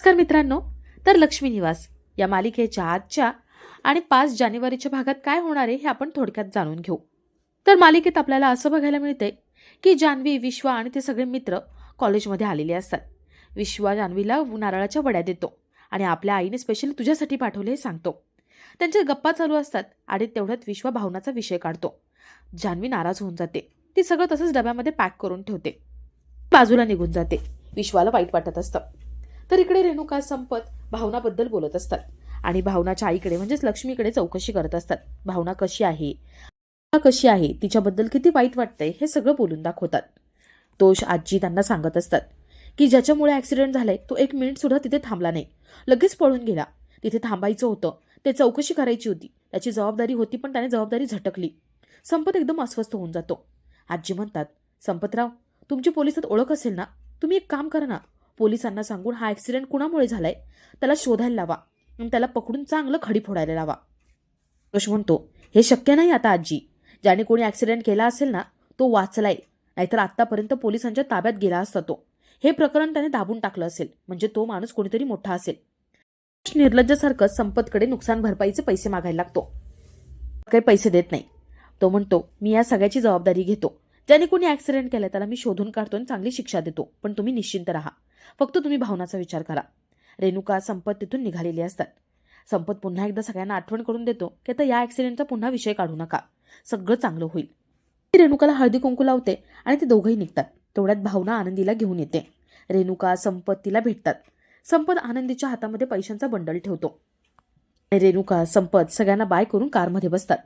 नमस्कार मित्रांनो. तर लक्ष्मी निवास या मालिकेच्या आजच्या आणि 5 जानेवारीच्या भागात काय होणार आहे हे आपण थोडक्यात जाणून घेऊ. तर मालिकेत आपल्याला असं बघायला मिळते की जान्हवी, विश्वा आणि ते सगळे मित्र कॉलेजमध्ये आलेले असतात. विश्वा जान्हवीला नारळाच्या वड्या देतो आणि आपल्या आईने स्पेशली तुझ्यासाठी पाठवले हे सांगतो. त्यांच्या गप्पा चालू असतात आणि तेवढ्यात विश्वा भावनाचा विषय काढतो. जान्हवी नाराज होऊन जाते. ती सगळं तसंच डब्यामध्ये पॅक करून ठेवते. बाजूला निघून जाते. विश्वाला वाईट वाटत असतं. तर इकडे रेणुका, संपत भावनाबद्दल बोलत असतात आणि भावनाच्या आईकडे म्हणजेच लक्ष्मीकडे चौकशी करत असतात. भावना कशी आहे, तिच्याबद्दल किती वाईट वाटतंय हे सगळं बोलून दाखवतात. तोष आजी त्यांना सांगत असतात की ज्याच्यामुळे ऍक्सिडेंट झालाय तो 1 मिनिट सुद्धा तिथे थांबला नाही, लगेच पळून गेला. तिथे थांबायचं होतं, ते चौकशी करायची होती, त्याची जबाबदारी होती, पण त्याने जबाबदारी झटकली. संपत एकदम अस्वस्थ होऊन जातो. आजी म्हणतात, संपतराव, तुमची पोलिसात ओळख असेल ना, तुम्ही एक काम करा ना, पोलिसांना सांगून हा ऍक्सिडेंट कुणामुळे झालाय त्याला शोधायला लावा आणि त्याला पकडून चांगलं खडी फोडायला लावा. यश म्हणतो, हे शक्य नाही आता आजी. ज्याने कोणी ऍक्सिडेंट केला असेल ना तो वाचलाय, नाहीतर आतापर्यंत पोलिसांच्या ताब्यात गेला असता तो. हे प्रकरण त्याने दाबून टाकलं असेल, म्हणजे तो माणूस कोणीतरी मोठा असेल. निर्लज्जासारखं संपतकडे नुकसान भरपाईचे पैसे मागायला लागतो. काही पैसे देत नाही. तो म्हणतो, मी या सगळ्याची जबाबदारी घेतो. ज्याने कोणी ऍक्सिडेंट केलाय त्याला मी शोधून काढतो आणि चांगली शिक्षा देतो, पण तुम्ही निश्चिंत राहा. फक्त तुम्ही भावनाचा विचार करा. रेणुका, संपत तिथून निघालेली असतात. संपत पुन्हा एकदा सगळ्यांना आठवण करून देतो की आता या ऍक्सिडेंटचा पुन्हा विषय काढू नका, सगळं चांगलं होईल. ती रेणुकाला हळदी कुंकू लावते आणि ते दोघंही निघतात. तेवढ्यात भावना आनंदीला घेऊन येते. रेणुका, संपत तिला भेटतात. संपत आनंदीच्या हातामध्ये पैशांचा बंडल ठेवतो. रेणुका, संपत सगळ्यांना बाय करून कारमध्ये बसतात.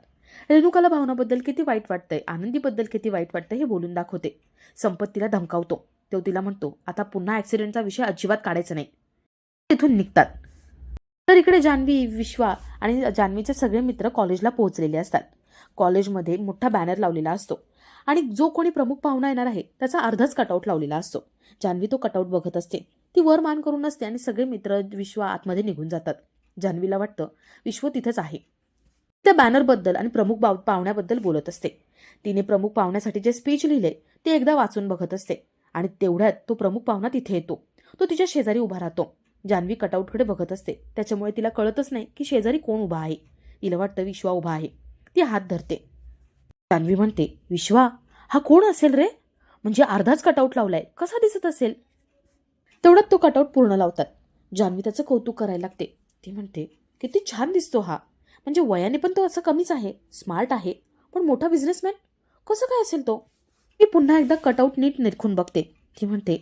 रेणुकाला भावनाबद्दल किती वाईट वाटतंय, आनंदीबद्दल किती वाईट वाटतंय हे बोलून दाखवते. संपत तिला धमकावतो. तो तिला म्हणतो, आता पुन्हा ऍक्सिडेंटचा विषय अजिबात काढायचा नाही. तिथून निघतात. तर इकडे जान्हवी, विश्वा आणि जान्हवीचे सगळे मित्र कॉलेजला पोहोचलेले असतात. कॉलेजमध्ये मोठा बॅनर लावलेला असतो आणि जो कोणी प्रमुख पाहुणा येणार आहे त्याचा अर्धाच कटआउट लावलेला असतो. जान्हवी तो कटआउट बघत असते. ती वर मान करून असते आणि सगळे मित्र, विश्वा आतमध्ये निघून जातात. जान्हवीला वाटतं विश्व तिथेच आहे. त्या बॅनरबद्दल आणि प्रमुख पाहुण्याबद्दल बोलत असते. तिने प्रमुख पाहुण्यासाठी जे स्पीच लिहिले ते एकदा वाचून बघत असते आणि तेवढ्यात तो प्रमुख पाहुणा तिथे येतो. तो तिच्या शेजारी उभा राहतो. जान्हवी कटआउटकडे बघत असते, त्याच्यामुळे तिला कळतच नाही की शेजारी कोण उभा आहे. तिला वाटतं विश्वा उभा आहे. ती हात धरते. जान्हवी म्हणते, विश्वा, हा कोण असेल रे? म्हणजे अर्धाच कटआउट लावलाय, कसा दिसत असेल? तेवढ्यात तो कटआउट पूर्ण लावतात. जान्हवी त्याचं कौतुक करायला लागते. ती म्हणते, किती छान दिसतो हा. म्हणजे वयाने पण तो असं कमीच आहे, स्मार्ट आहे, पण मोठा बिझनेसमॅन कसं काय असेल तो? मी पुन्हा एकदा कटआउट नीट निरखून बघते. ती म्हणते,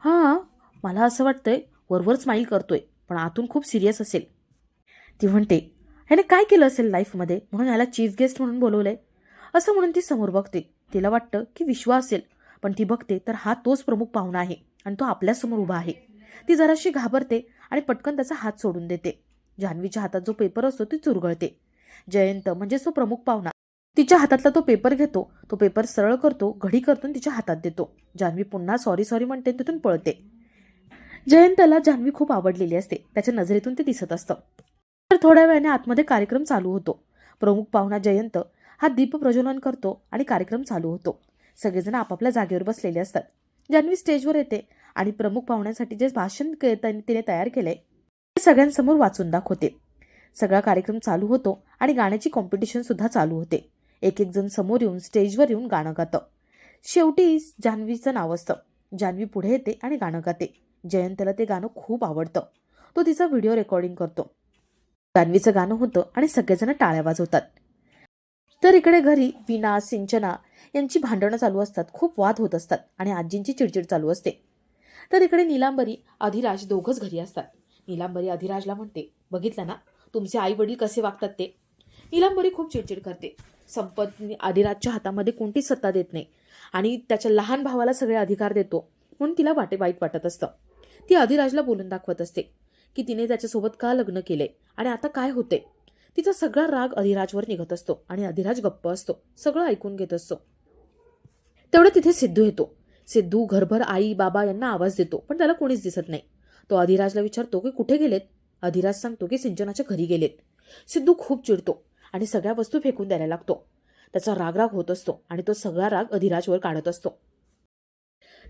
हां, मला असं वाटतंय वरवर स्माईल करतोय, पण आतून खूप सिरियस असेल. ती म्हणते, ह्याने काय केलं असेल लाईफमध्ये म्हणून याला चीफ गेस्ट म्हणून बोलवलंय. असं म्हणून ती समोर बघते. तिला वाटतं की विश्वा असेल, पण ती बघते तर हा तोच प्रमुख पाहुणा आहे आणि तो आपल्यासमोर उभा आहे. ती जराशी घाबरते आणि पटकन त्याचा हात सोडून देते. जान्हवीच्या हातात जो पेपर असतो ती चुरगळते. जयंत म्हणजे तो प्रमुख पाहुणा तिच्या हातातला तो पेपर घेतो. तो पेपर सरळ करतो, घडी करतो, तिच्या हातात देतो. जान्हवी पुन्हा सॉरी म्हणते, तिथून पळते. जयंतला जान्हवी खूप आवडलेली असते. त्याच्या नजरेतून ते दिसत असतं. तर थोड्या वेळाने आतमध्ये कार्यक्रम चालू होतो. प्रमुख पाहुणा जयंत हा दीप प्रज्वलन करतो आणि कार्यक्रम चालू होतो. सगळेजण आपापल्या जागेवर बसलेले असतात. जान्हवी स्टेजवर येते आणि प्रमुख पाहुण्यासाठी जे भाषण तिने तयार केलंय ते सगळ्यांसमोर वाचून दाखवते. सगळा कार्यक्रम चालू होतो आणि गाण्याची कॉम्पिटिशन सुद्धा चालू होते. एक जण समोर येऊन स्टेजवर येऊन गाणं गातं. शेवटी जान्हवीचं नाव असतं. जान्हवी पुढे येते आणि गाणं गाते. जयंतला ते गाणं खूप आवडतं. तो तिचा व्हिडिओ रेकॉर्डिंग करतो. जान्हवीचं गाणं होतं आणि सगळेजण टाळ्या वाजवतात. तर इकडे घरी वीणा, सिंचना यांची भांडणं चालू असतात. खूप वाद होत असतात आणि आजींची चिडचिड चालू असते. तर इकडे नीलांबरी, अधिराज दोघंच घरी असतात. नीलांबरी अधिराजला म्हणते, बघितलं ना तुमचे आई वडील कसे वागतात ते. नीलांबरी खूप चिडचिड करते. संपत अधिराजच्या हातामध्ये कोणतीच सत्ता देत नाही आणि त्याच्या लहान भावाला सगळे अधिकार देतो म्हणून तिला वाईट वाटत असतं. ती अधिराजला बोलून दाखवत असते की तिने त्याच्यासोबत का लग्न केलंय आणि आता काय होते. तिचा सगळा राग अधिराजवर निघत असतो आणि अधिराज गप्प असतो, सगळं ऐकून घेत असतो. तेवढं तिथे सिद्धू येतो. सिद्धू घरभर आई बाबा यांना आवाज देतो, पण त्याला कोणीच दिसत नाही. तो अधिराजला विचारतो की कुठे गेलेत. अधिराज सांगतो की सिंचनाच्या घरी गेलेत. सिद्धू खूप चिडतो आणि सगळ्या वस्तू फेकून द्यायला लागतो. त्याचा राग होत असतो आणि तो सगळा राग अधिराजवर काढत असतो.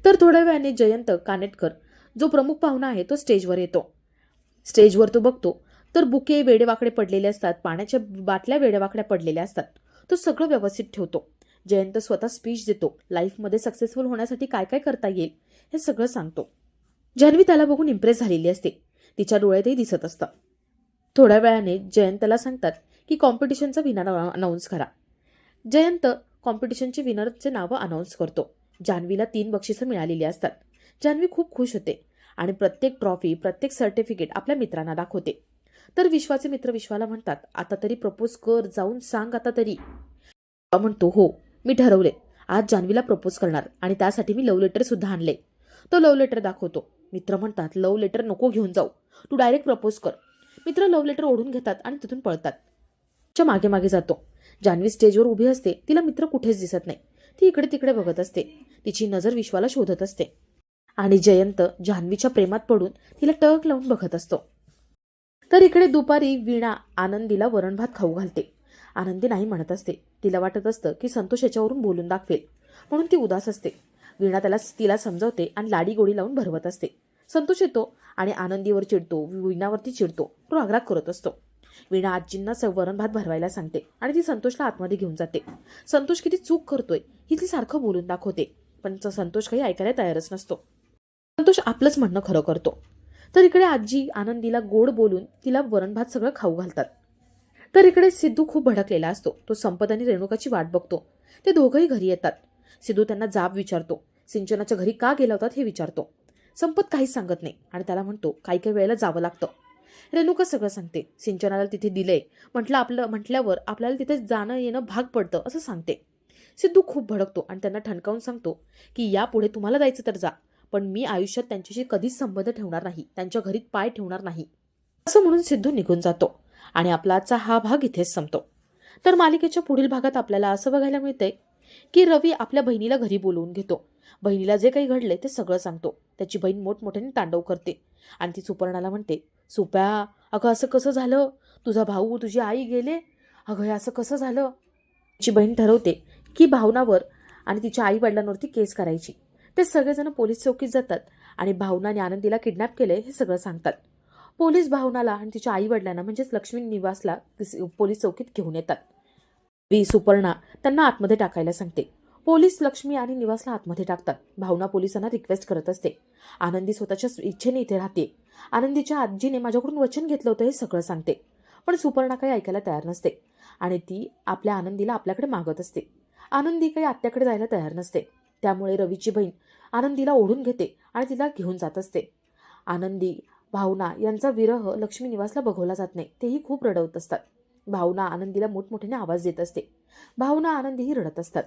तर थोड्या वेळाने जयंत कानेटकर जो प्रमुख पाहुणा आहे तो स्टेजवर येतो. स्टेजवर तो बघतो तर बुके वेडेवाकडे पडलेले असतात, पाण्याच्या बाटल्या वेडेवाकड्या पडलेल्या असतात. तो सगळं व्यवस्थित ठेवतो. जयंत स्वतः स्पीच देतो. लाईफमध्ये सक्सेसफुल होण्यासाठी काय काय करता येईल हे सगळं सांगतो. जान्हवी त्याला बघून इम्प्रेस झालेली असते. तिच्या डोळ्यातही दिसत असतं. थोड्या वेळाने जयंतला सांगतात की कॉम्पिटिशनचा विनर अनाऊन्स करा. जयंत कॉम्पिटिशनचे विनरचे नावं अनाऊन्स करतो. जान्हवीला 3 बक्षिसं मिळालेली असतात. जान्हवी खूप खुश होते आणि प्रत्येक ट्रॉफी, प्रत्येक सर्टिफिकेट आपल्या मित्रांना दाखवते. तर विश्वाचे मित्र विश्वाला म्हणतात, आता तरी प्रपोज कर, जाऊन सांग आता तरी. विश्वा म्हणतो, हो मी ठरवले, आज जान्हवीला प्रपोज करणार आणि त्यासाठी मी लव्ह लेटर सुद्धा आणले. तो लव्ह लेटर दाखवतो. मित्र म्हणतात, लव्ह लेटर नको घेऊन जाऊ, तू डायरेक्ट प्रपोज कर. मित्र लव्ह लेटर ओढून घेतात आणि तिथून पळतात. च्या मागे मागे जातो. जान्हवी स्टेजवर उभी असते. तिला मित्र कुठेच दिसत नाही. ती इकडे तिकडे बघत असते. तिची नजर विश्वाला शोधत असते आणि जयंत जान्हवीच्या प्रेमात पडून तिला टक लावून बघत असतो. तर इकडे दुपारी वीणा आनंदीला वरण भात खाऊ घालते. आनंदी नाही म्हणत असते. तिला वाटत असतं की संतोष याच्यावरून बोलून दाखवेल, म्हणून ती उदास असते. वीणा तिला समजावते आणि लाडी गोडी लावून भरवत असते. संतोष येतो आणि आनंदीवर चिडतो, वीणावरती चिडतो. तो रागराग करत असतो. वीणा आजींना वरण भात भरवायला सांगते आणि ती संतोषला आतमध्ये घेऊन जाते. संतोष किती चूक करतोय ही ती सारखं बोलून दाखवते, पण संतोष काही ऐकायला तयारच नसतो. संतोष आपलंच म्हणणं खरं करतो. तर इकडे आजी आनंदीला गोड बोलून तिला वरण भात सगळं खाऊ घालतात. तर इकडे सिद्धू खूप भडकलेला असतो. तो संपत आणि रेणुकाची वाट बघतो. ते दोघंही घरी येतात. सिद्धू त्यांना जाब विचारतो. सिंचनाच्या घरी का गेला होतात हे विचारतो. संपत काहीच सांगत नाही आणि त्याला म्हणतो, काही काही वेळेला जावं लागतं. रेणुका सगळं सांगते. सिंचनाला तिथे दिलंय म्हटल्यावर आपल्याला तिथे जाणं येणं भाग पडतं असं सांगते. सिद्धू खूप भडकतो आणि त्यांना ठणकावून सांगतो की यापुढे तुम्हाला जायचं तर जा, पण मी आयुष्यात त्यांच्याशी कधीच संबंध ठेवणार नाही, त्यांच्या घरीत पाय ठेवणार नाही असं म्हणून सिद्धू निघून जातो आणि आपला आजचा हा भाग इथेच संपतो. तर मालिकेच्या पुढील भागात आपल्याला असं बघायला मिळतंय की रवी आपल्या बहिणीला घरी बोलवून घेतो. बहिणीला जे काही घडले ते सगळं सांगतो. त्याची बहीण मोठमोठ्याने तांडव करते आणि ती सुपर्णाला म्हणते, सुप्या अगं असं कसं झालं, तुझा भाऊ तुझी आई गेले, अगं हे असं कसं झालं. तिची बहीण ठरवते की भावनावर आणि तिच्या आई वडिलांवरती केस करायची. ते सगळेजण पोलीस चौकीत जातात आणि भावना आणि आनंदीला किडनॅप केले हे सगळं सांगतात. पोलीस भावनाला आणि तिच्या आई वडिलांना म्हणजेच लक्ष्मी निवासला पोलीस चौकीत घेऊन येतात. सुपर्णा त्यांना आतमध्ये टाकायला सांगते. पोलीस लक्ष्मी आणि निवासला आतमध्ये टाकतात. भावना पोलिसांना रिक्वेस्ट करत असते. आनंदी स्वतःच्या इच्छेने इथे राहते. आनंदीच्या आजीने माझ्याकडून वचन घेतलं होतं हे सगळं सांगते. पण सुपर्णा काही ऐकायला तयार नसते आणि ती आपल्या आनंदीला आपल्याकडे मागत असते. आनंदी काही आत्याकडे जायला तयार नसते. त्यामुळे रवीची बहीण आनंदीला ओढून घेते आणि तिला घेऊन जात असते. आनंदी भावना यांचा विरह लक्ष्मी निवासला बघवला जात नाही. तेही खूप रडवत असतात. भावना आनंदीला मोठमोठ्याने आवाज देत असते. भावना आनंदीही रडत असतात.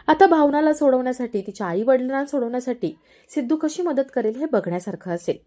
आता भावनाला सोडवण्यासाठी, तिच्या आई वडिलांना सोडवण्यासाठी सिद्धू कशी मदत करेल हे बघण्यासारखं असेल.